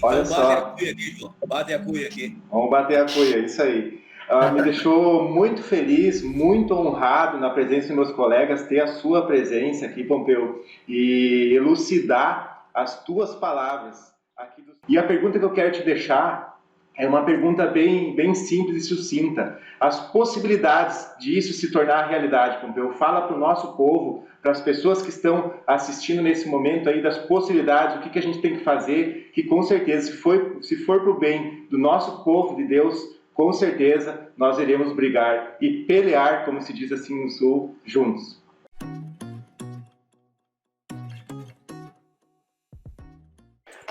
Olha Então bate a só, cuia aqui, João. Bate a cuia aqui. vamos bater a cuia, isso aí. Me deixou muito feliz, muito honrado na presença dos meus colegas, ter a sua presença aqui, Pompeu, e elucidar as tuas palavras aqui. E a pergunta que eu quero te deixar é uma pergunta bem simples e sucinta. As possibilidades disso se tornar realidade, Pompeu, fala para o nosso povo, para as pessoas que estão assistindo nesse momento aí, das possibilidades, o que a gente tem que fazer, que com certeza, se for para o bem do nosso povo de Deus, com certeza nós iremos brigar e pelear, como se diz assim no Sul, juntos.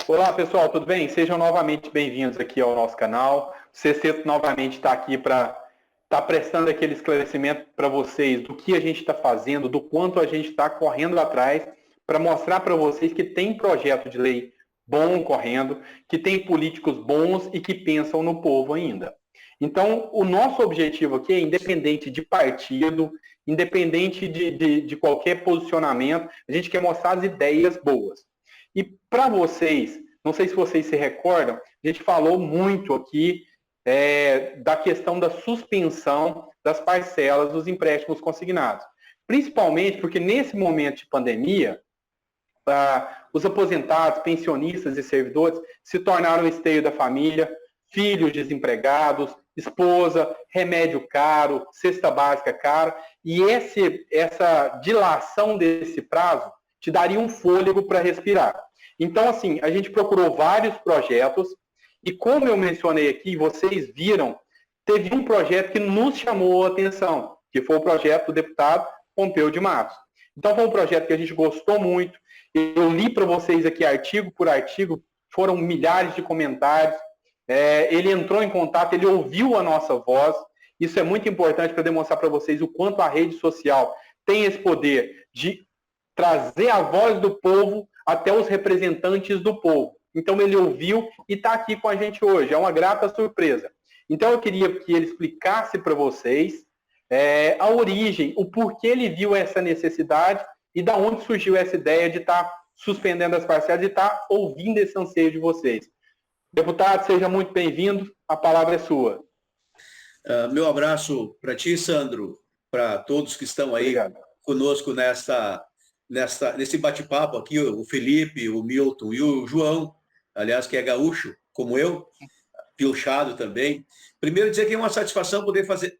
Olá pessoal, tudo bem? Sejam novamente bem-vindos aqui ao nosso canal. O Sexteto novamente está aqui para estar prestando aquele esclarecimento para vocês do que a gente está fazendo, do quanto a gente está correndo atrás, para mostrar para vocês que tem projeto de lei bom correndo, que tem políticos bons e que pensam no povo ainda. Então, o nosso objetivo aqui é independente de partido, independente de qualquer posicionamento, a gente quer mostrar as ideias boas. E para vocês, não sei se vocês se recordam, a gente falou muito aqui da questão da suspensão das parcelas dos empréstimos consignados. Principalmente porque nesse momento de pandemia, os aposentados, pensionistas e servidores se tornaram o esteio da família, filhos desempregados, esposa, remédio caro, cesta básica cara, e essa dilação desse prazo te daria um fôlego para respirar. Então, assim, a gente procurou vários projetos e, como eu mencionei aqui, vocês viram, teve um projeto que nos chamou a atenção, que foi o projeto do deputado Pompeu de Matos. Então, foi um projeto que a gente gostou muito. Eu li para vocês aqui artigo por artigo, foram milhares de comentários. Ele entrou em contato, ele ouviu a nossa voz. Isso é muito importante para demonstrar para vocês o quanto a rede social tem esse poder de trazer a voz do povo até os representantes do povo. Então ele ouviu e está aqui com a gente hoje. É uma grata surpresa. Então eu queria que ele explicasse para vocês a origem, o porquê ele viu essa necessidade e da onde surgiu essa ideia de estar suspendendo as parcelas e estar ouvindo esse anseio de vocês. Deputado, seja muito bem-vindo. A palavra é sua. Meu abraço para ti, Sandro, para todos que estão aí Obrigado. conosco nesse bate-papo aqui, o Felipe, o Milton e o João, aliás, que é gaúcho, como eu, piochado também. Primeiro dizer que é uma satisfação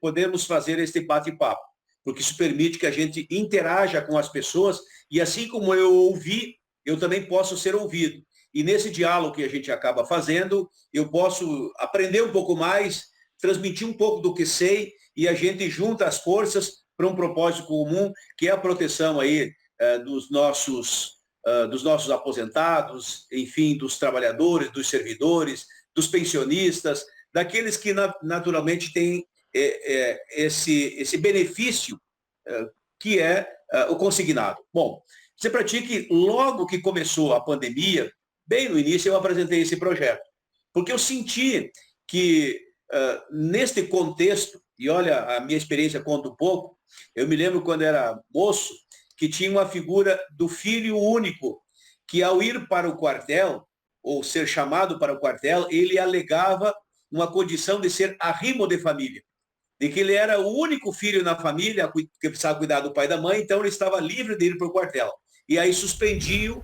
podermos fazer este bate-papo, porque isso permite que a gente interaja com as pessoas e assim como eu ouvi, eu também posso ser ouvido. E nesse diálogo que a gente acaba fazendo, eu posso aprender um pouco mais, transmitir um pouco do que sei e a gente junta as forças para um propósito comum, que é a proteção aí dos nossos aposentados, enfim, dos trabalhadores, dos servidores, dos pensionistas, daqueles que naturalmente têm esse benefício que é o consignado. Bom, dizer para ti que logo que começou a pandemia, bem no início eu apresentei esse projeto, porque eu senti que neste contexto, e olha, a minha experiência conta um pouco, eu me lembro quando era moço, que tinha uma figura do filho único, que ao ir para o quartel, ou ser chamado para o quartel, ele alegava uma condição de ser arrimo de família, de que ele era o único filho na família que precisava cuidar do pai e da mãe, então ele estava livre de ir para o quartel. E aí suspendiam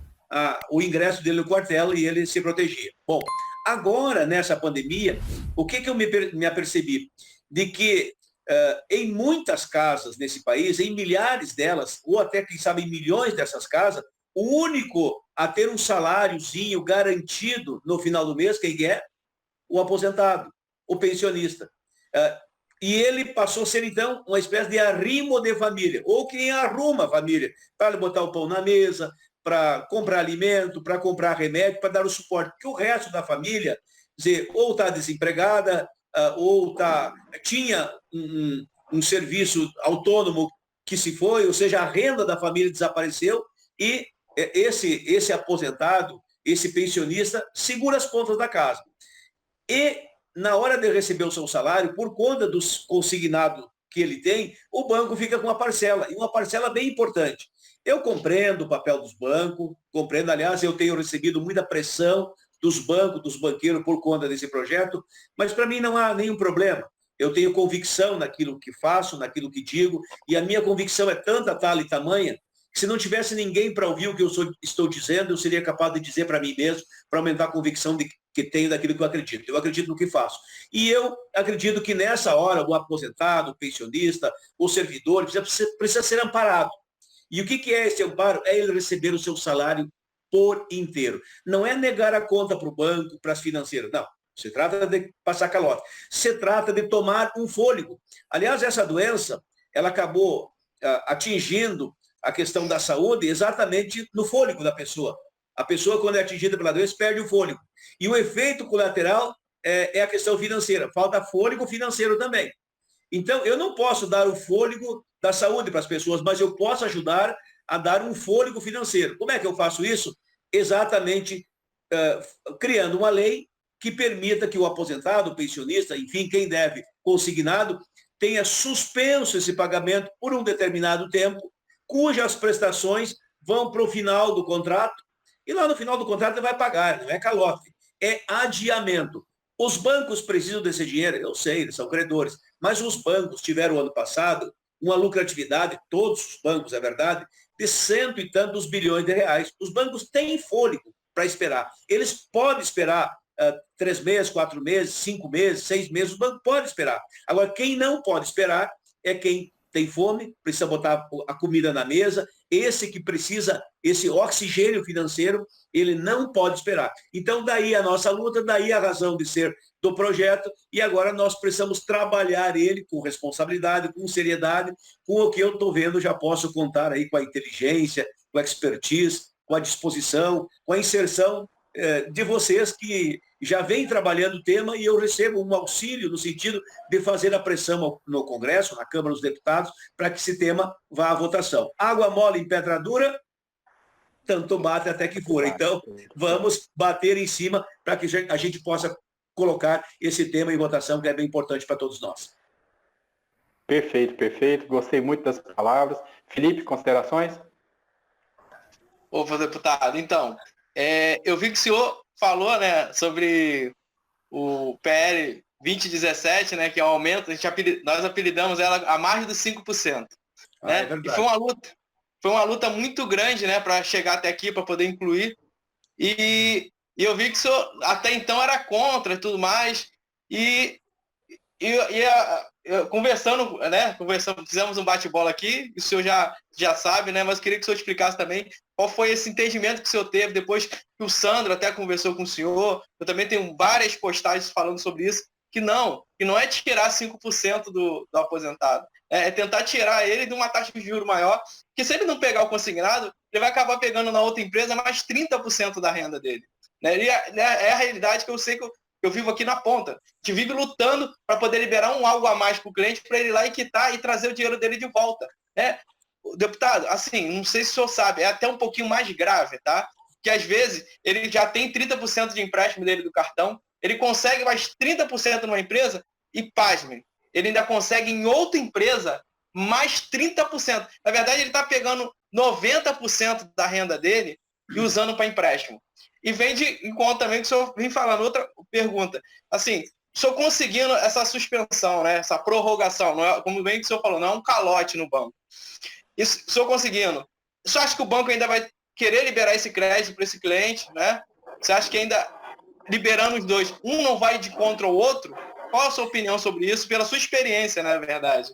o ingresso dele no quartel e ele se protegia. Bom, agora, nessa pandemia, o que eu me apercebi? De que em muitas casas nesse país, em milhares delas, ou até, quem sabe, em milhões dessas casas, o único a ter um saláriozinho garantido no final do mês, quem é? O aposentado, o pensionista. E ele passou a ser, então, uma espécie de arrimo de família, ou quem arruma a família, para botar o pão na mesa, para comprar alimento, para comprar remédio, para dar o suporte. Porque o resto da família, dizer, ou está desempregada, ou tinha um serviço autônomo que se foi, ou seja, a renda da família desapareceu, e esse aposentado, esse pensionista, segura as pontas da casa. E, na hora de receber o seu salário, por conta dos consignados que ele tem, o banco fica com uma parcela, e uma parcela bem importante. Eu compreendo o papel dos bancos, compreendo, aliás, eu tenho recebido muita pressão dos bancos, dos banqueiros por conta desse projeto, mas para mim não há nenhum problema. Eu tenho convicção naquilo que faço, naquilo que digo, e a minha convicção é tanta, tal e tamanha, que se não tivesse ninguém para ouvir o que eu estou dizendo, eu seria capaz de dizer para mim mesmo, para aumentar a convicção que tenho daquilo que eu acredito. Eu acredito no que faço. E eu acredito que nessa hora, o aposentado, o pensionista, o servidor, precisa ser amparado. E o que é esse amparo? É ele receber o seu salário por inteiro. Não é negar a conta para o banco, para as financeiras, não. Se trata de passar calote. Se trata de tomar um fôlego. Aliás, essa doença, ela acabou atingindo a questão da saúde exatamente no fôlego da pessoa. A pessoa, quando é atingida pela doença, perde o fôlego. E o efeito colateral é a questão financeira. Falta fôlego financeiro também. Então, eu não posso dar o fôlego da saúde para as pessoas, mas eu posso ajudar a dar um fôlego financeiro. Como é que eu faço isso? Exatamente criando uma lei que permita que o aposentado, o pensionista, enfim, quem deve consignado, tenha suspenso esse pagamento por um determinado tempo, cujas prestações vão para o final do contrato, e lá no final do contrato ele vai pagar, não é calote, é adiamento. Os bancos precisam desse dinheiro, eu sei, eles são credores, mas os bancos tiveram ano passado uma lucratividade, todos os bancos, é verdade, de 100 e tantos bilhões de reais. Os bancos têm fôlego para esperar. Eles podem esperar 3 meses, 4 meses, 5 meses, 6 meses, o banco pode esperar. Agora, quem não pode esperar é quem tem fome, precisa botar a comida na mesa, esse que precisa, esse oxigênio financeiro, ele não pode esperar. Então, daí a nossa luta, daí a razão de ser do projeto, e agora nós precisamos trabalhar ele com responsabilidade, com seriedade, com o que eu estou vendo, já posso contar aí com a inteligência, com a expertise, com a disposição, com a inserção de vocês que já vem trabalhando o tema, e eu recebo um auxílio no sentido de fazer a pressão no Congresso, na Câmara dos Deputados, para que esse tema vá à votação. Água mole em pedra dura, tanto bate até que fura. Então, vamos bater em cima para que a gente possa colocar esse tema em votação, que é bem importante para todos nós. Perfeito, perfeito. Gostei muito das palavras. Felipe, considerações? Opa, deputado, então, eu vi que o senhor falou, né, sobre o PL 2017, né, que é o aumento, nós apelidamos ela a mais dos 5%. Né? É e foi uma luta muito grande, né, para chegar até aqui, para poder incluir. E eu vi que o senhor até então era contra e tudo mais. Conversando, fizemos um bate-bola aqui, o senhor já sabe, né? Mas queria que o senhor explicasse também qual foi esse entendimento que o senhor teve depois que o Sandro até conversou com o senhor. Eu também tenho várias postagens falando sobre isso, que não é tirar 5% do aposentado, é tentar tirar ele de uma taxa de juros maior, que se ele não pegar o consignado, ele vai acabar pegando na outra empresa mais 30% da renda dele. Né? E é a realidade que eu sei que eu vivo aqui na ponta. A gente vive lutando para poder liberar algo a mais para o cliente, para ele ir lá e quitar e trazer o dinheiro dele de volta. Né? Deputado, assim, não sei se o senhor sabe, é até um pouquinho mais grave, tá? Que às vezes ele já tem 30% de empréstimo dele do cartão, ele consegue mais 30% numa empresa e, pasmem, ele ainda consegue em outra empresa mais 30%. Na verdade, ele está pegando 90% da renda dele e usando para empréstimo. E vem em conta também que o senhor vem falando. Outra pergunta. Assim, o senhor conseguindo essa suspensão, né, essa prorrogação, não é, como bem que o senhor falou, não é um calote no banco. Isso, o senhor conseguindo, o senhor acha que o banco ainda vai querer liberar esse crédito para esse cliente? Né? Você acha que ainda, liberando os dois, um não vai de contra o outro? Qual a sua opinião sobre isso, pela sua experiência, na verdade?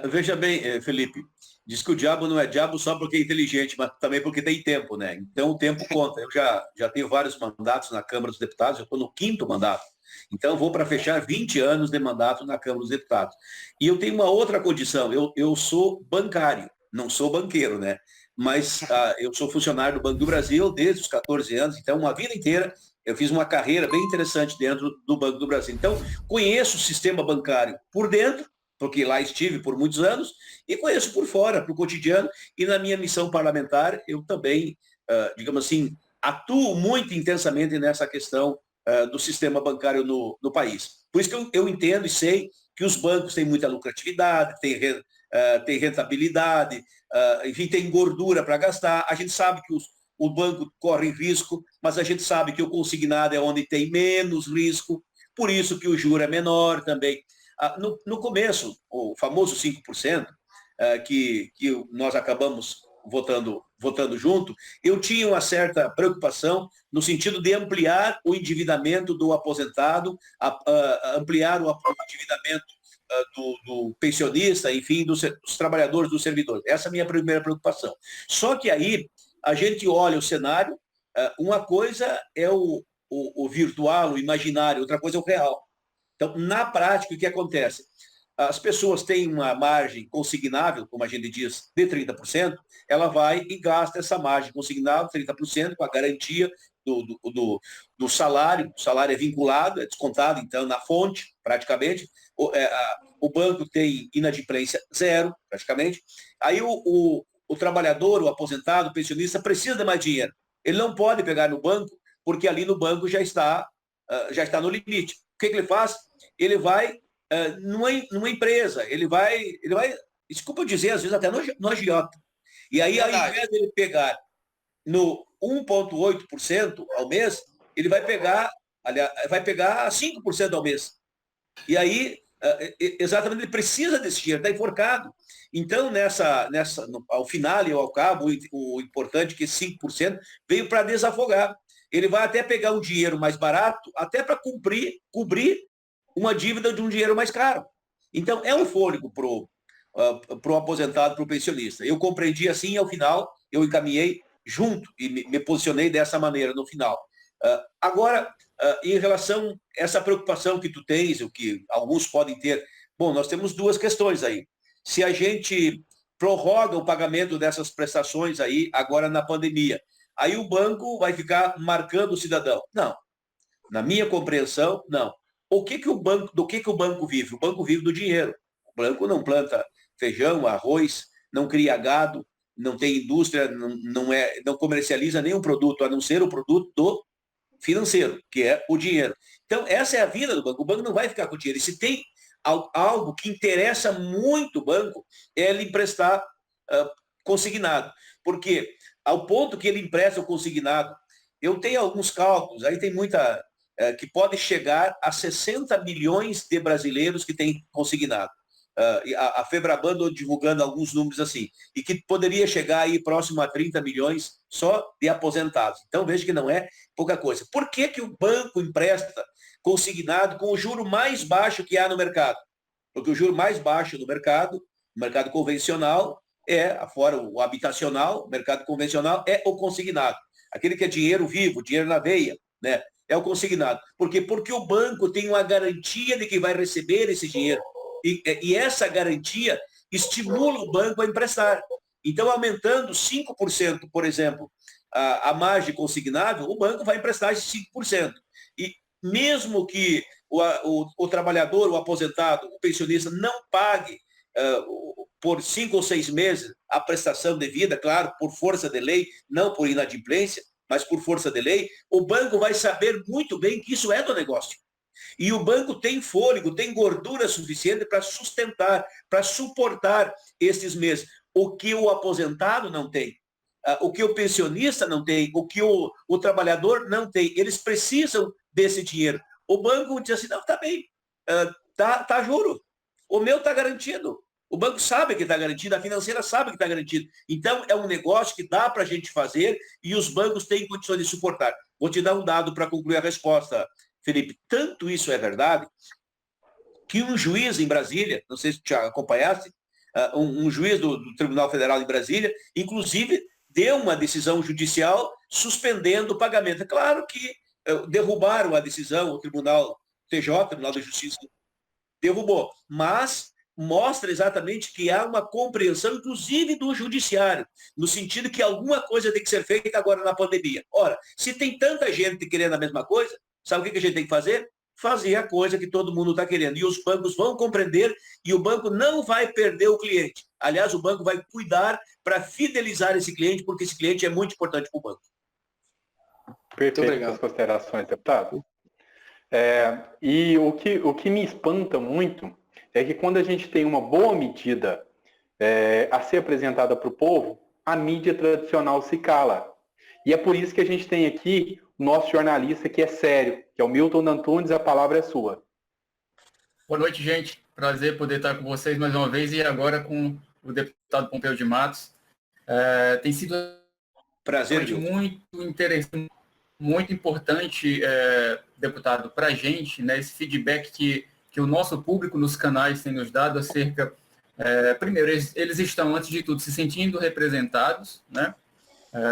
Veja bem, Felipe, diz que o diabo não é diabo só porque é inteligente, mas também porque tem tempo, né? Então o tempo conta. Eu já tenho vários mandatos na Câmara dos Deputados, eu estou no 5º mandato. Então vou para fechar 20 anos de mandato na Câmara dos Deputados. E eu tenho uma outra condição, eu sou bancário, não sou banqueiro, né? Mas eu sou funcionário do Banco do Brasil desde os 14 anos, então uma vida inteira eu fiz uma carreira bem interessante dentro do Banco do Brasil. Então conheço o sistema bancário por dentro, porque lá estive por muitos anos, e conheço por fora, para o cotidiano, e na minha missão parlamentar eu também, digamos assim, atuo muito intensamente nessa questão do sistema bancário no país. Por isso que eu entendo e sei que os bancos têm muita lucratividade, têm rentabilidade, enfim, tem gordura para gastar. A gente sabe que o banco corre risco, mas a gente sabe que o consignado é onde tem menos risco, por isso que o juro é menor também. No começo, o famoso 5%, que nós acabamos votando junto, eu tinha uma certa preocupação no sentido de ampliar o endividamento do aposentado, ampliar o endividamento do pensionista, enfim, dos trabalhadores, dos servidores. Essa é a minha primeira preocupação. Só que aí a gente olha o cenário, uma coisa é o virtual, o imaginário, outra coisa é o real. Então, na prática, o que acontece? As pessoas têm uma margem consignável, como a gente diz, de 30%, ela vai e gasta essa margem consignável, 30%, com a garantia do salário. O salário é vinculado, é descontado, então, na fonte, praticamente. O banco tem inadimplência zero, praticamente. Aí o trabalhador, o aposentado, o pensionista, precisa de mais dinheiro. Ele não pode pegar no banco, porque ali no banco já está no limite. O que ele faz? Ele vai numa empresa, ele vai, desculpa eu dizer, às vezes até no agiota. E aí, ao invés de ele pegar no 1,8% ao mês, ele vai pegar 5% ao mês. E aí, exatamente, ele precisa desse dinheiro, está enforcado. Então, ao final e ao cabo, o importante é que esse 5% veio para desafogar. Ele vai até pegar um dinheiro mais barato, até para cobrir uma dívida de um dinheiro mais caro. Então, é um fôlego para o aposentado, para o pensionista. Eu compreendi assim, e ao final, eu encaminhei junto e me posicionei dessa maneira no final. Agora, em relação a essa preocupação que tu tens, o que alguns podem ter, bom, nós temos duas questões aí. Se a gente prorroga o pagamento dessas prestações aí, agora na pandemia, aí o banco vai ficar marcando o cidadão. Não. Na minha compreensão, não. Do que o banco vive? O banco vive do dinheiro. O banco não planta feijão, arroz, não cria gado, não tem indústria, não comercializa nenhum produto, a não ser o produto do financeiro, que é o dinheiro. Então, essa é a vida do banco. O banco não vai ficar com dinheiro. E se tem algo que interessa muito o banco, é ele emprestar consignado. Porque, ao ponto que ele empresta o consignado, eu tenho alguns cálculos, aí tem muita... que pode chegar a 60 milhões de brasileiros que têm consignado. A Febraban andou divulgando alguns números assim, e que poderia chegar aí próximo a 30 milhões só de aposentados. Então, veja que não é pouca coisa. Por que o banco empresta consignado com o juro mais baixo que há no mercado? Porque o juro mais baixo no mercado convencional, fora o habitacional, o mercado convencional, é o consignado. Aquele que é dinheiro vivo, dinheiro na veia, né? É o consignado. Por quê? Porque o banco tem uma garantia de que vai receber esse dinheiro. E essa garantia estimula o banco a emprestar. Então, aumentando 5%, por exemplo, a margem consignável, o banco vai emprestar esse 5%. E mesmo que o trabalhador, o aposentado, o pensionista não pague por 5 ou 6 meses a prestação devida, claro, por força de lei, não por inadimplência, mas por força de lei, o banco vai saber muito bem que isso é do negócio. E o banco tem fôlego, tem gordura suficiente para sustentar, para suportar esses meses. O que o aposentado não tem, o que o pensionista não tem, o que o trabalhador não tem. Eles precisam desse dinheiro. O banco diz assim, não, está bem, tá juro. O meu está garantido. O banco sabe que está garantido, a financeira sabe que está garantido. Então, é um negócio que dá para a gente fazer e os bancos têm condições de suportar. Vou te dar um dado para concluir a resposta, Felipe. Tanto isso é verdade que um juiz em Brasília, não sei se te acompanhaste, um juiz do Tribunal Federal em Brasília, inclusive, deu uma decisão judicial suspendendo o pagamento. É claro que derrubaram a decisão, o Tribunal TJ, Tribunal de Justiça, derrubou, mas mostra exatamente que há uma compreensão, inclusive do judiciário, no sentido que alguma coisa tem que ser feita agora na pandemia. Ora, se tem tanta gente querendo a mesma coisa, sabe o que a gente tem que fazer? Fazer a coisa que todo mundo está querendo. E os bancos vão compreender e o banco não vai perder o cliente. Aliás, o banco vai cuidar para fidelizar esse cliente, porque esse cliente é muito importante para o banco. Perfeito as considerações, deputado. E o que me espanta muito é que quando a gente tem uma boa medida a ser apresentada para o povo, a mídia tradicional se cala. E é por isso que a gente tem aqui o nosso jornalista que é sério, que é o Milton Antunes, a palavra é sua. Boa noite, gente. Prazer poder estar com vocês mais uma vez e agora com o deputado Pompeu de Matos. Tem sido Prazer, muito interessante, muito importante, deputado, para a gente, né, esse feedback que o nosso público nos canais tem nos dado acerca... primeiro, eles estão, antes de tudo, se sentindo representados, né,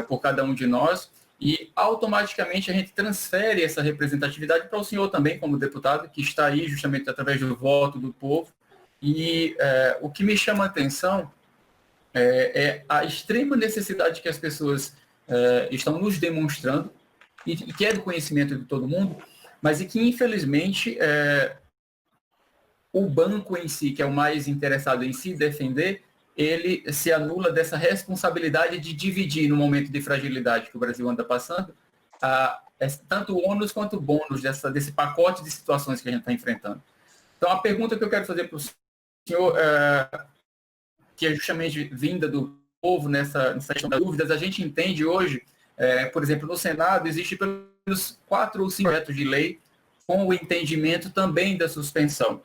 por cada um de nós, e automaticamente a gente transfere essa representatividade para o senhor também, como deputado, que está aí justamente através do voto do povo. E o que me chama a atenção é a extrema necessidade que as pessoas estão nos demonstrando, e que é do conhecimento de todo mundo, mas e que, infelizmente, o banco em si, que é o mais interessado em se defender, ele se anula dessa responsabilidade de dividir no momento de fragilidade que o Brasil anda passando, tanto o ônus quanto o bônus desse pacote de situações que a gente está enfrentando. Então, a pergunta que eu quero fazer para o senhor, que é justamente vinda do povo nessa questão das dúvidas, a gente entende hoje, por exemplo, no Senado, existe pelo menos 4 ou 5 projetos de lei com o entendimento também da suspensão.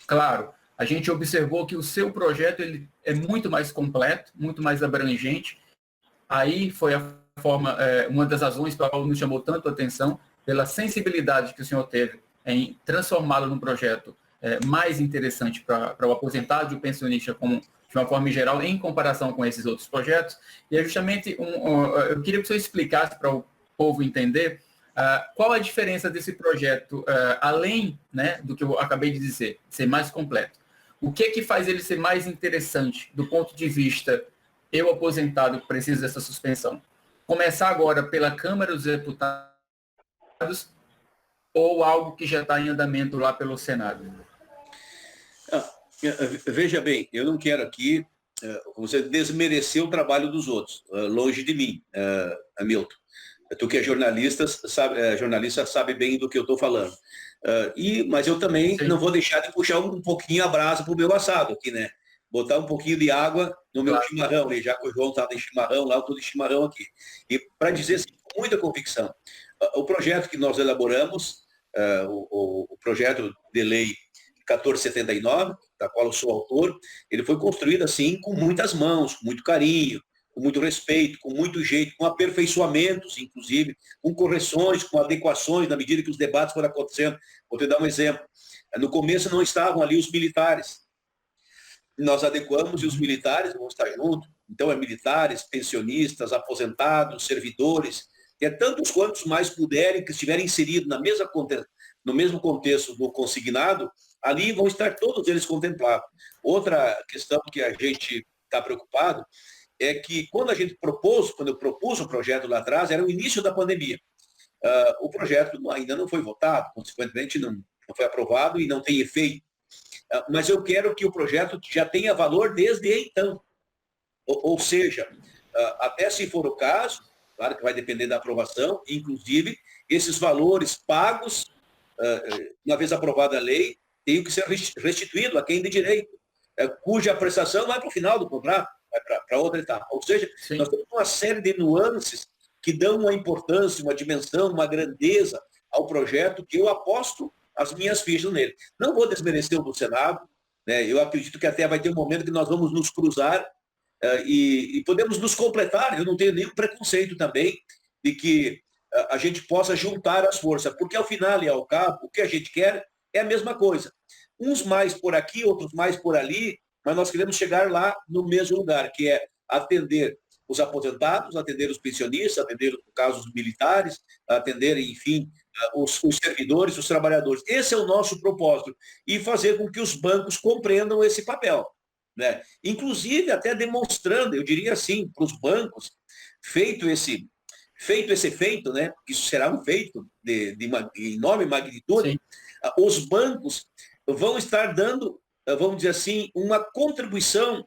Claro, a gente observou que o seu projeto ele é muito mais completo, muito mais abrangente. Aí foi a forma, uma das razões pela qual nos chamou tanto a atenção, pela sensibilidade que o senhor teve em transformá-lo num projeto mais interessante para o aposentado e o pensionista como, de uma forma geral, em comparação com esses outros projetos. E é justamente, eu queria que o senhor explicasse para o povo entender qual a diferença desse projeto, além, né, do que eu acabei de dizer, ser mais completo. O que faz ele ser mais interessante do ponto de vista eu aposentado que preciso dessa suspensão? Começar agora pela Câmara dos Deputados ou algo que já está em andamento lá pelo Senado? Veja bem, eu não quero aqui você desmerecer o trabalho dos outros, longe de mim, Hamilton. Tu que é jornalista sabe bem do que eu estou falando. Mas eu também Sim. não vou deixar de puxar um pouquinho a brasa para o meu assado aqui, né? Botar um pouquinho de água no meu chimarrão, né? Já que o João estava em chimarrão lá, eu estou de chimarrão aqui. E para dizer assim, com muita convicção, o projeto que nós elaboramos, o projeto de lei 1479, da qual eu sou autor, ele foi construído assim com muitas mãos, com muito carinho, com muito respeito, com muito jeito, com aperfeiçoamentos, inclusive, com correções, com adequações, na medida que os debates foram acontecendo. Vou te dar um exemplo. No começo não estavam ali os militares. Nós adequamos e os militares vão estar juntos. Então, militares, pensionistas, aposentados, servidores, tantos quantos mais puderem, que estiverem inseridos no mesmo contexto do consignado, ali vão estar todos eles contemplados. Outra questão que a gente está preocupado é que quando eu propus o projeto lá atrás, era o início da pandemia. O projeto ainda não foi votado, consequentemente não foi aprovado e não tem efeito. Mas eu quero que o projeto já tenha valor desde então. Ou seja, até se for o caso, claro que vai depender da aprovação, inclusive esses valores pagos, uma vez aprovada a lei, têm que ser restituídos a quem de direito, cuja prestação vai para o final do contrato, vai para outra etapa. Ou seja, Sim. nós temos uma série de nuances que dão uma importância, uma dimensão, uma grandeza ao projeto que eu aposto as minhas fichas nele. Não vou desmerecer o do Senado, né? Eu acredito que até vai ter um momento que nós vamos nos cruzar e podemos nos completar. Eu não tenho nenhum preconceito também de que a gente possa juntar as forças, porque ao final e ao cabo, o que a gente quer é a mesma coisa. Uns mais por aqui, outros mais por ali, mas nós queremos chegar lá no mesmo lugar, que é atender os aposentados, atender os pensionistas, atender, no caso, os militares, atender, enfim, os servidores, os trabalhadores. Esse é o nosso propósito. E fazer com que os bancos compreendam esse papel, né? Inclusive, até demonstrando, eu diria assim, para os bancos, feito esse feito, né? Isso será um feito de enorme magnitude. Sim. Os bancos vão estar dando, vamos dizer assim, uma contribuição,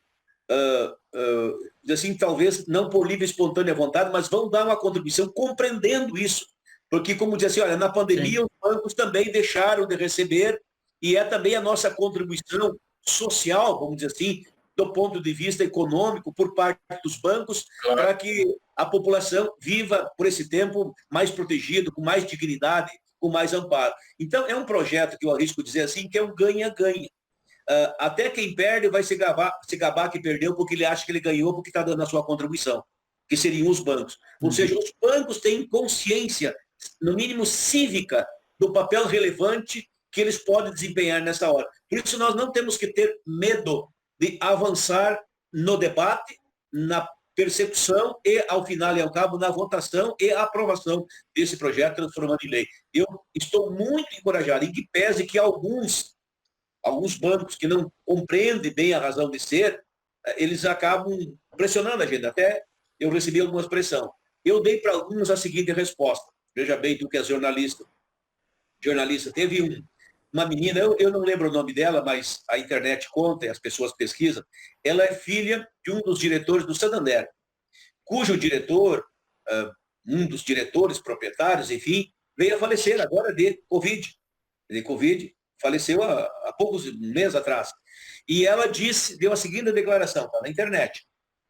assim, talvez não por livre e espontânea vontade, mas vão dar uma contribuição compreendendo isso. Porque, como diz assim, olha, na pandemia Sim. os bancos também deixaram de receber e é também a nossa contribuição social, vamos dizer assim, do ponto de vista econômico, por parte dos bancos, claro. Para que a população viva por esse tempo mais protegido, com mais dignidade, com mais amparo. Então, é um projeto que eu arrisco dizer assim, que é um ganha-ganha. Até quem perde vai se gabar que perdeu porque ele acha que ele ganhou porque está dando a sua contribuição, que seriam os bancos. Ou seja, os bancos têm consciência, no mínimo cívica, do papel relevante que eles podem desempenhar nessa hora. Por isso, nós não temos que ter medo de avançar no debate, na persecução e, ao final e ao cabo, na votação e aprovação desse projeto transformando em lei. Eu estou muito encorajado, em que pese que alguns bancos que não compreendem bem a razão de ser, eles acabam pressionando a gente. Até eu recebi algumas pressão. Eu dei para alguns a seguinte resposta. Veja bem, tu que é jornalista. Teve uma menina, eu não lembro o nome dela, mas a internet conta e as pessoas pesquisam. Ela é filha de um dos diretores do Santander, cujo diretor, um dos diretores proprietários, enfim, veio a falecer agora de Covid. Faleceu há poucos meses atrás. E ela deu a seguinte declaração, está na internet.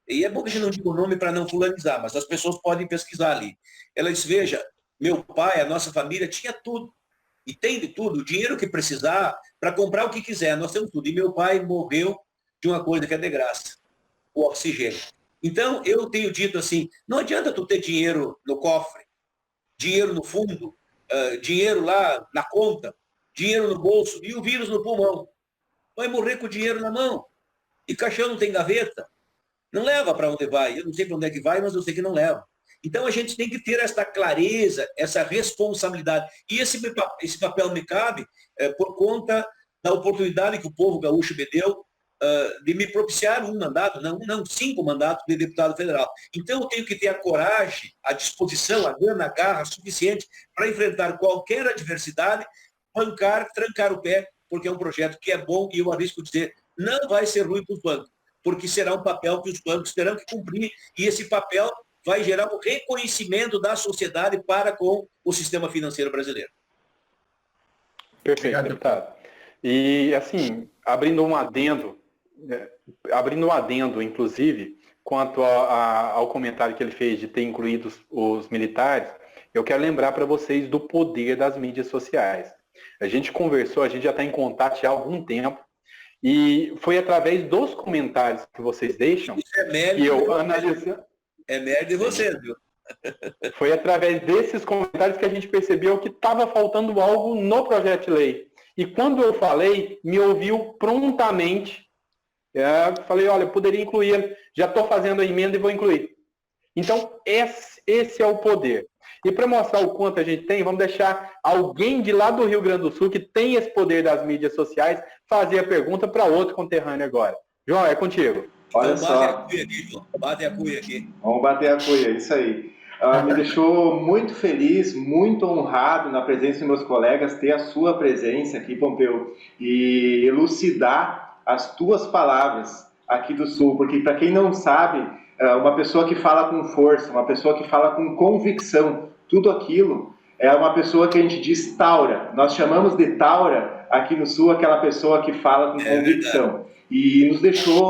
E é bom que a gente não diga o nome para não fulanizar, mas as pessoas podem pesquisar ali. Ela disse, veja, meu pai, a nossa família tinha tudo. E tem de tudo, o dinheiro que precisar para comprar o que quiser, nós temos tudo. E meu pai morreu de uma coisa que é de graça, o oxigênio. Então, eu tenho dito assim, não adianta tu ter dinheiro no cofre, dinheiro no fundo, dinheiro lá na conta, dinheiro no bolso e o vírus no pulmão. Vai morrer com o dinheiro na mão. E caixão não tem gaveta. Não leva para onde vai. Eu não sei para onde é que vai, mas eu sei que não leva. Então, a gente tem que ter essa clareza, essa responsabilidade. E esse papel me cabe por conta da oportunidade que o povo gaúcho me deu de me propiciar um mandato, não 5 mandatos de deputado federal. Então, eu tenho que ter a coragem, a disposição, a gana, a garra suficiente para enfrentar qualquer adversidade, bancar, trancar o pé, porque é um projeto que é bom e eu arrisco dizer, não vai ser ruim para os bancos, porque será um papel que os bancos terão que cumprir e esse papel vai gerar um reconhecimento da sociedade para com o sistema financeiro brasileiro. Perfeito, deputado. E, assim, abrindo um adendo, inclusive, quanto ao comentário que ele fez de ter incluído os militares, eu quero lembrar para vocês do poder das mídias sociais. A gente conversou, a gente já está em contato há algum tempo, e foi através dos comentários que vocês deixam que eu analisei. É merda de vocês, viu? Foi através desses comentários que a gente percebeu que estava faltando algo no projeto de lei. E quando eu falei, me ouviu prontamente. Falei, olha, eu poderia incluir, já estou fazendo a emenda e vou incluir. Então, esse é o poder. E para mostrar o quanto a gente tem, vamos deixar alguém de lá do Rio Grande do Sul, que tem esse poder das mídias sociais, fazer a pergunta para outro conterrâneo agora. João, é contigo. Olha então, só. Bate a cuia aqui. Vamos bater a cuia, isso aí. Me deixou muito feliz, muito honrado na presença dos meus colegas, ter a sua presença aqui, Pompeu, e elucidar as tuas palavras aqui do Sul, porque para quem não sabe, uma pessoa que fala com força, uma pessoa que fala com convicção, tudo aquilo é uma pessoa que a gente diz taura. Nós chamamos de taura aqui no Sul aquela pessoa que fala com convicção. Verdade. E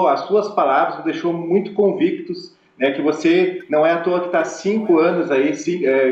as suas palavras nos deixou muito convictos, né, que você não é à toa que está 5 anos aí,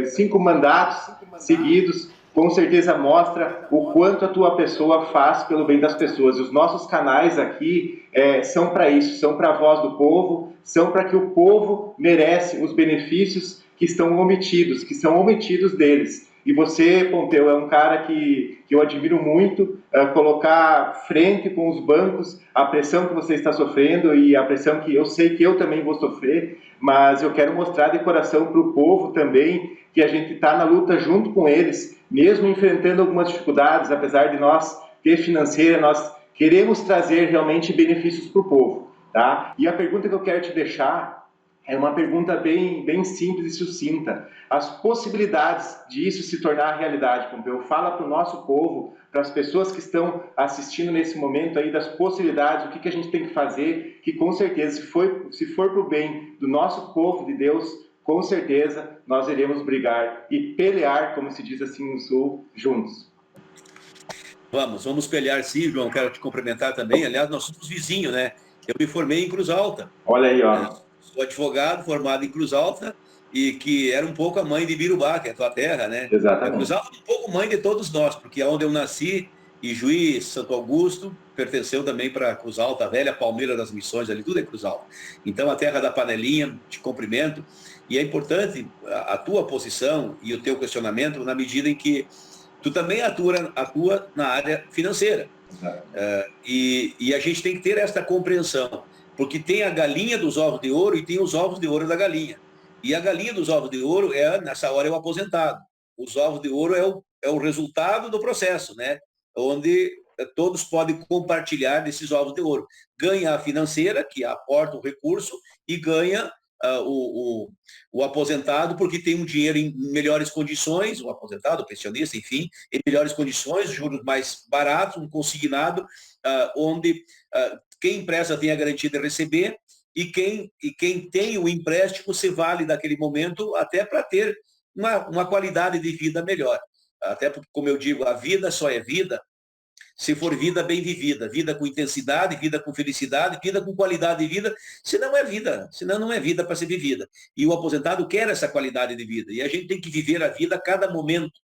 5 mandatos seguidos, com certeza mostra o quanto a tua pessoa faz pelo bem das pessoas. E os nossos canais aqui são para isso, são para a voz do povo, são para que o povo merece os benefícios que estão omitidos, que são omitidos deles. E você, Pompeu, é um cara que eu admiro muito, colocar frente com os bancos a pressão que você está sofrendo e a pressão que eu sei que eu também vou sofrer, mas eu quero mostrar de coração para o povo também que a gente está na luta junto com eles, mesmo enfrentando algumas dificuldades, apesar de nós ter financeira, nós queremos trazer realmente benefícios para o povo, tá? E a pergunta que eu quero te deixar é uma pergunta bem simples e sucinta. As possibilidades de isso se tornar realidade, Pompeu, fala para o nosso povo, para as pessoas que estão assistindo nesse momento aí, das possibilidades, o que a gente tem que fazer, que com certeza, se for para o bem do nosso povo de Deus, com certeza nós iremos brigar e pelear, como se diz assim no Sul, juntos. Vamos pelear sim, João, quero te cumprimentar também. Aliás, nós somos vizinhos, né? Eu me formei em Cruz Alta. Olha aí, ó. Sou advogado, formado em Cruz Alta, e que era um pouco a mãe de Birubá, que é a tua terra, né? Exatamente. Cruz Alta é um pouco mãe de todos nós, porque é onde eu nasci, e Juiz, Santo Augusto, pertenceu também para Cruz Alta, a velha Palmeira das Missões, ali tudo é Cruz Alta. Então, a terra da panelinha, te cumprimento, e é importante a tua posição e o teu questionamento na medida em que tu também atua na área financeira. E a gente tem que ter esta compreensão, porque tem a galinha dos ovos de ouro e tem os ovos de ouro da galinha. E a galinha dos ovos de ouro nessa hora, é o aposentado. Os ovos de ouro é o resultado do processo, né? Onde todos podem compartilhar desses ovos de ouro. Ganha a financeira, que aporta o recurso, e ganha o aposentado, porque tem um dinheiro em melhores condições, o aposentado, o pensionista, enfim, em melhores condições, juros mais baratos, um consignado, onde quem empresta tem a garantia de receber, e quem tem o empréstimo se vale daquele momento até para ter uma qualidade de vida melhor. Até porque, como eu digo, a vida só é vida se for vida bem vivida, vida com intensidade, vida com felicidade, vida com qualidade de vida, senão não é vida para ser vivida. E o aposentado quer essa qualidade de vida, e a gente tem que viver a vida a cada momento,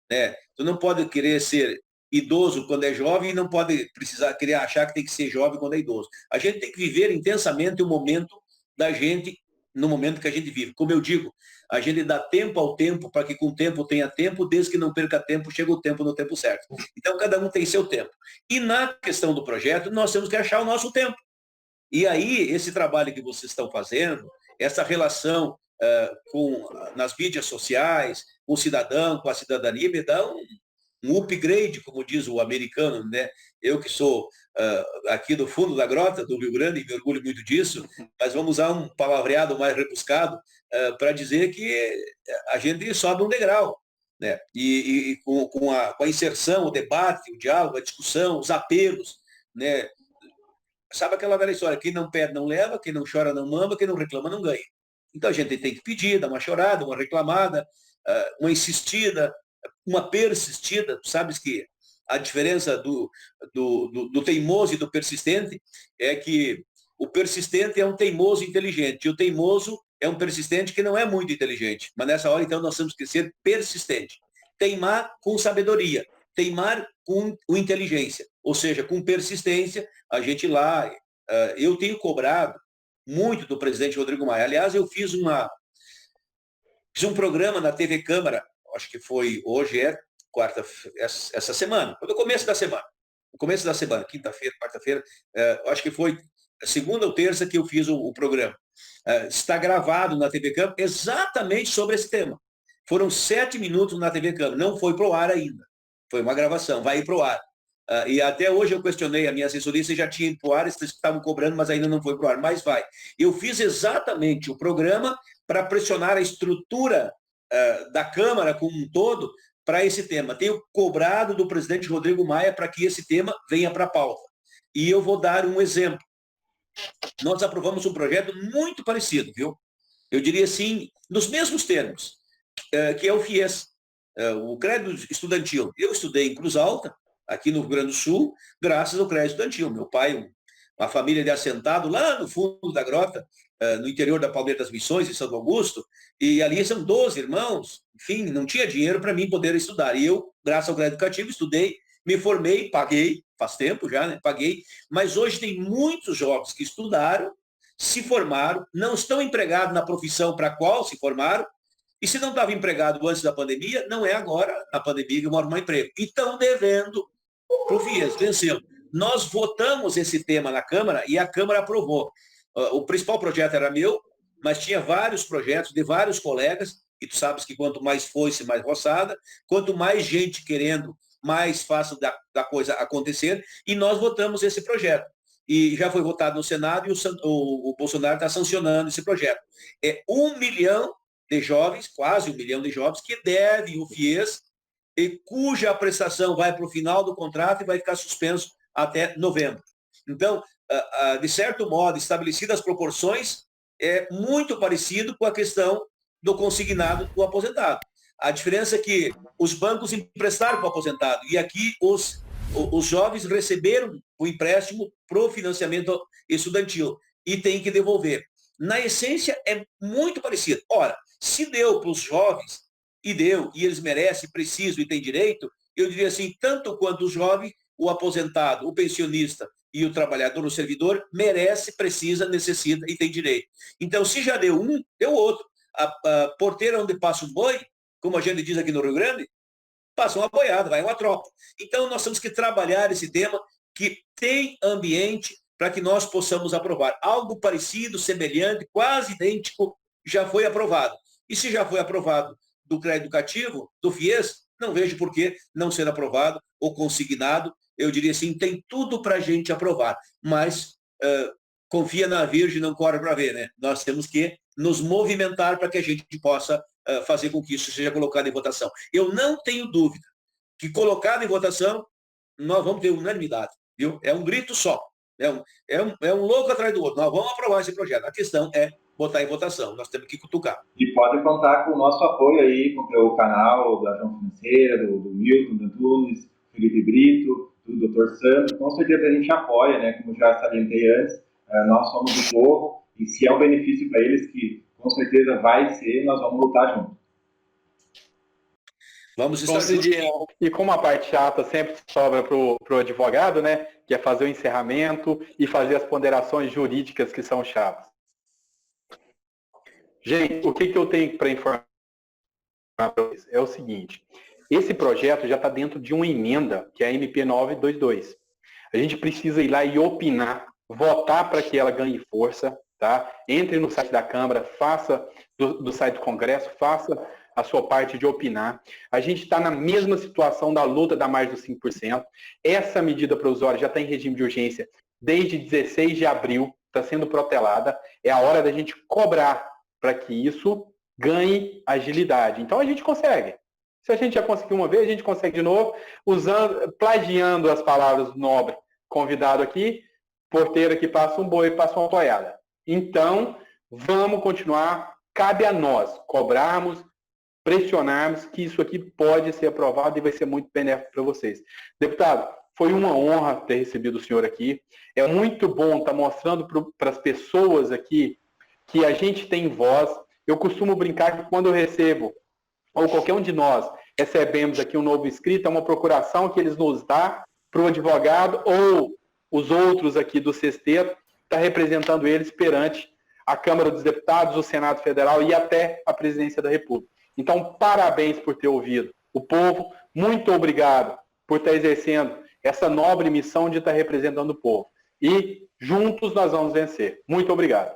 né? Tu não pode querer ser idoso quando é jovem e não pode querer achar que tem que ser jovem quando é idoso. A gente tem que viver intensamente o momento da gente, no momento que a gente vive. Como eu digo, a gente dá tempo ao tempo para que com o tempo tenha tempo, desde que não perca tempo, chega o tempo no tempo certo. Então, cada um tem seu tempo. E na questão do projeto, nós temos que achar o nosso tempo. E aí, esse trabalho que vocês estão fazendo, essa relação nas mídias sociais, com o cidadão, com a cidadania, me dá um upgrade, como diz o americano, né? Eu que sou aqui do fundo da grota, do Rio Grande, e me orgulho muito disso, mas vamos usar um palavreado mais rebuscado para dizer que a gente sobe um degrau, né? E com a inserção, o debate, o diálogo, a discussão, os apelos, né? Sabe aquela velha história, quem não pede não leva, quem não chora não mama, quem não reclama não ganha. Então a gente tem que pedir, dar uma chorada, uma reclamada, uma insistida, uma persistida. Tu sabes que a diferença do teimoso e do persistente é que o persistente é um teimoso inteligente, e o teimoso é um persistente que não é muito inteligente. Mas nessa hora, então, nós temos que ser persistente. Teimar com sabedoria, teimar com inteligência, ou seja, com persistência, a gente lá... eu tenho cobrado muito do presidente Rodrigo Maia. Aliás, eu fiz um programa na TV Câmara, acho que foi, hoje é essa semana, no começo da semana, quinta-feira, quarta-feira, acho que foi segunda ou terça que eu fiz o programa. Está gravado na TV Câmara exatamente sobre esse tema. Foram 7 minutos na TV Câmara, não foi para o ar ainda. Foi uma gravação, vai ir para o ar. E até hoje eu questionei a minha assessoria se já tinha ido para o ar, eles estavam cobrando, mas ainda não foi para o ar, mas vai. Eu fiz exatamente o programa para pressionar a estrutura da Câmara como um todo para esse tema. Tenho cobrado do presidente Rodrigo Maia para que esse tema venha para a pauta. E eu vou dar um exemplo. Nós aprovamos um projeto muito parecido, viu? Eu diria assim, nos mesmos termos, que é o FIES, o crédito estudantil. Eu estudei em Cruz Alta, aqui no Rio Grande do Sul, graças ao crédito estudantil. Meu pai, uma família de assentado lá no fundo da grota, no interior da Palmeira das Missões, em Santo Augusto, e ali são 12 irmãos, enfim, não tinha dinheiro para mim poder estudar. E eu, graças ao crédito educativo, estudei, me formei, paguei, faz tempo já, né? Paguei, mas hoje tem muitos jovens que estudaram, se formaram, não estão empregados na profissão para a qual se formaram, e se não estava empregado antes da pandemia, não é agora, na pandemia, que mora um emprego. E estão devendo para o FIES, venceu. Nós votamos esse tema na Câmara e a Câmara aprovou. O principal projeto era meu, mas tinha vários projetos de vários colegas, e tu sabes que quanto mais foice, mais roçada, quanto mais gente querendo, mais fácil da coisa acontecer, e nós votamos esse projeto. E já foi votado no Senado e o Bolsonaro está sancionando esse projeto. É 1 milhão de jovens, quase 1 milhão de jovens, que devem o FIES, e cuja prestação vai para o final do contrato e vai ficar suspenso até novembro. Então, de certo modo, estabelecidas as proporções, é muito parecido com a questão do consignado do aposentado. A diferença é que os bancos emprestaram para o aposentado e aqui os jovens receberam o empréstimo para o financiamento estudantil e têm que devolver. Na essência, é muito parecido. Ora, Se deu para os jovens, e deu, e eles merecem, precisam e têm direito, eu diria assim, tanto quanto o jovem, o aposentado, o pensionista e o trabalhador, o servidor, merece, precisa, necessita e tem direito. Então, se já deu um, deu outro. A porteira onde passa o boi, como a gente diz aqui no Rio Grande, passa uma boiada, vai uma tropa. Então, nós temos que trabalhar esse tema que tem ambiente para que nós possamos aprovar. Algo parecido, semelhante, quase idêntico, já foi aprovado. E se já foi aprovado do crédito educativo, do FIES, não vejo por que não ser aprovado ou consignado. Eu diria assim, tem tudo para a gente aprovar. Mas confia na Virgem, não corre para ver, né? Nós temos que nos movimentar para que a gente possa fazer com que isso seja colocado em votação. Eu não tenho dúvida que colocado em votação, nós vamos ter unanimidade, viu? É um grito só. É um louco atrás do outro. Nós vamos aprovar esse projeto. A questão é botar em votação. Nós temos que cutucar. E pode contar com o nosso apoio aí, com o canal da Ação Financeira, do Milton, do Antunes, Felipe Brito, do Dr. Sandro. Com certeza a gente apoia, né? Como já salientei antes, nós somos do povo, e se é um benefício para eles, que com certeza vai ser, nós vamos lutar junto. Vamos estar juntos. E como a parte chata sempre sobra para o advogado, né? Que é fazer o encerramento e fazer as ponderações jurídicas que são chaves. Gente, o que eu tenho para informar para vocês é o seguinte. Esse projeto já está dentro de uma emenda, que é a MP 922. A gente precisa ir lá e opinar, votar para que ela ganhe força, tá? Entre no site da Câmara, faça do site do Congresso, faça a sua parte de opinar. A gente está na mesma situação da luta da margem dos 5%. Essa medida provisória já está em regime de urgência desde 16 de abril, está sendo protelada. É a hora da gente cobrar para que isso ganhe agilidade. Então a gente consegue. Se a gente já conseguiu uma vez, a gente consegue de novo, plagiando as palavras do nobre convidado aqui, porteira que passa um boi, passa uma boiada. Então, vamos continuar. Cabe a nós cobrarmos, pressionarmos que isso aqui pode ser aprovado e vai ser muito benéfico para vocês. Deputado, foi uma honra ter recebido o senhor aqui. É muito bom estar mostrando para as pessoas aqui que a gente tem voz. Eu costumo brincar que quando eu recebo, ou qualquer um de nós, recebemos aqui um novo inscrito, é uma procuração que eles nos dão para o advogado ou os outros aqui do sexteto, está representando eles perante a Câmara dos Deputados, o Senado Federal e até a Presidência da República. Então, parabéns por ter ouvido o povo, muito obrigado por estar exercendo essa nobre missão de estar representando o povo. E juntos nós vamos vencer. Muito obrigado.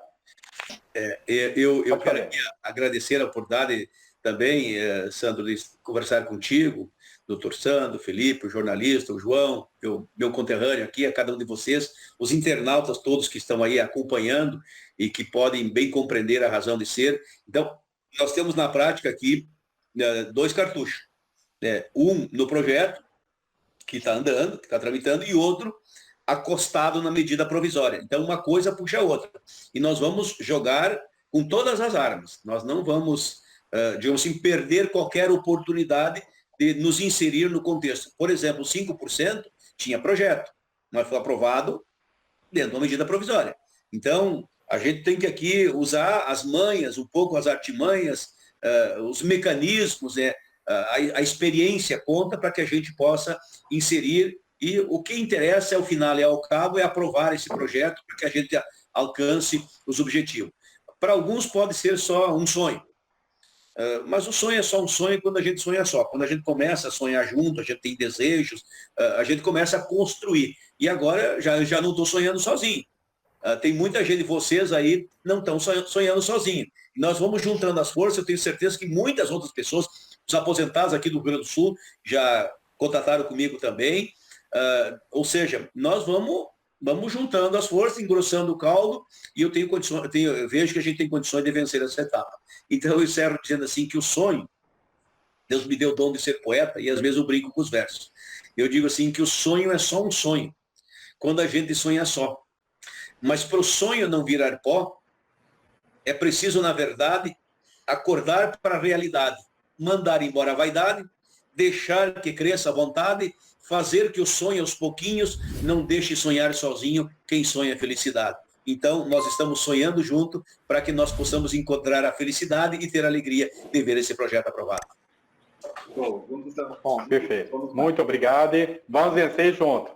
Eu quero aqui agradecer a oportunidade também, Sandro, de conversar contigo, doutor Sandro, Felipe, o jornalista, o João, meu conterrâneo aqui, a cada um de vocês, os internautas todos que estão aí acompanhando e que podem bem compreender a razão de ser. Então, nós temos na prática aqui 2 cartuchos. Um no projeto, que está andando, que está tramitando, e outro acostado na medida provisória. Então, uma coisa puxa a outra. E nós vamos jogar com todas as armas. Nós não vamos, digamos assim, perder qualquer oportunidade de nos inserir no contexto. Por exemplo, 5% tinha projeto, mas foi aprovado dentro de uma medida provisória. Então, a gente tem que aqui usar as manhas, um pouco as artimanhas, os mecanismos, a experiência conta para que a gente possa inserir. E o que interessa, ao final e ao cabo, é aprovar esse projeto para que a gente alcance os objetivos. Para alguns pode ser só um sonho, mas o sonho é só um sonho quando a gente sonha só. Quando a gente começa a sonhar junto, a gente tem desejos, a gente começa a construir. E agora já não estou sonhando sozinho. Tem muita gente de vocês aí não estão sonhando sozinhos. Nós vamos juntando as forças, eu tenho certeza que muitas outras pessoas, os aposentados aqui do Rio Grande do Sul, já contataram comigo também. Ou seja, nós vamos juntando as forças, engrossando o caldo, e eu vejo que a gente tem condições de vencer essa etapa. Então eu encerro dizendo assim que o sonho, Deus me deu o dom de ser poeta, e às vezes eu brinco com os versos. Eu digo assim que o sonho é só um sonho, quando a gente sonha só. Mas para o sonho não virar pó, é preciso, na verdade, acordar para a realidade, mandar embora a vaidade, deixar que cresça a vontade, fazer que o sonho aos pouquinhos não deixe sonhar sozinho quem sonha a felicidade. Então, nós estamos sonhando junto para que nós possamos encontrar a felicidade e ter a alegria de ver esse projeto aprovado. Bom, perfeito. Muito obrigado e vamos vencer junto.